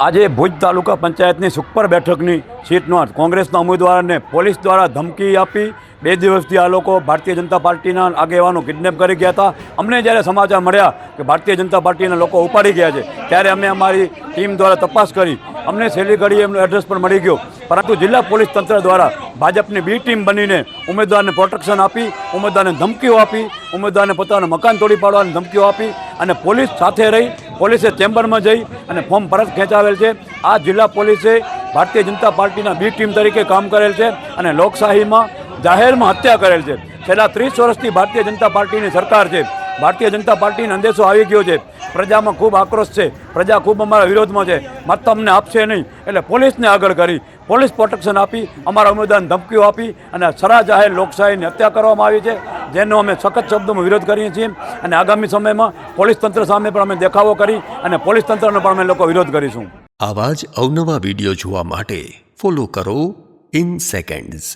આજે ભુજ તાલુકા પંચાયતની સુખપર બેઠકની સીટનો કોંગ્રેસના ઉમેદવારને પોલીસ દ્વારા ધમકી આપી 2 દિવસથી આ લોકો ભારતીય જનતા પાર્ટીના આગેવાનો કિડનેપ કરી ગયા હતા. અમને જ્યારે સમાચાર મળ્યા કે ભારતીય જનતા પાર્ટીના લોકો ઉપાડી ગયા છે ત્યારે અમે અમારી ટીમ દ્વારા તપાસ કરી. અમને છેલ્લી ઘડીએ એમનો એડ્રેસ પણ મળી ગયો, પરંતુ જિલ્લા પોલીસ તંત્ર દ્વારા ભાજપની બી ટીમ બનીને ઉમેદવારને પ્રોટેક્શન આપી, ઉમેદવારને ધમકીઓ આપી, ઉમેદવારને પોતાનું મકાન તોડી પાડવાની ધમકીઓ આપી અને પોલીસ સાથે રહી પોલીસે ચેમ્બરમાં જઈ અને ફોર્મ પરત ખેંચાવેલ છે. આ જિલ્લા પોલીસે ભારતીય જનતા પાર્ટીના બી ટીમ તરીકે કામ કરેલ છે અને લોકશાહીમાં જાહેરમાં હત્યા કરેલ છે. છેલ્લા 30 વર્ષથી ભારતીય જનતા પાર્ટીની સરકાર છે. ભારતીય જનતા પાર્ટીનો અંદેશો આવી ગયો છે. પ્રજામાં ખૂબ આક્રોશ છે, પ્રજા ખૂબ અમારા વિરોધમાં છે. મત અમને આપશે નહીં એટલે પોલીસને આગળ કરી, પોલીસ પ્રોટેક્શન આપી, અમારા ઉમેદવારને ધમકીઓ આપી અને સરા જાહેર લોકશાહીની હત્યા કરવામાં આવી છે, જેનો અમે સખત શબ્દોમાં વિરોધ કરીએ છીએ. અને આગામી સમયમાં પોલીસ તંત્ર સામે પણ અમે દેખાવો કરી અને પોલીસ તંત્રનો પણ અમે લોકો વિરોધ કરીશું. આવા જ અવનવા વિડીયો જોવા માટે ફોલો કરો ઇન સેકન્ડ્સ.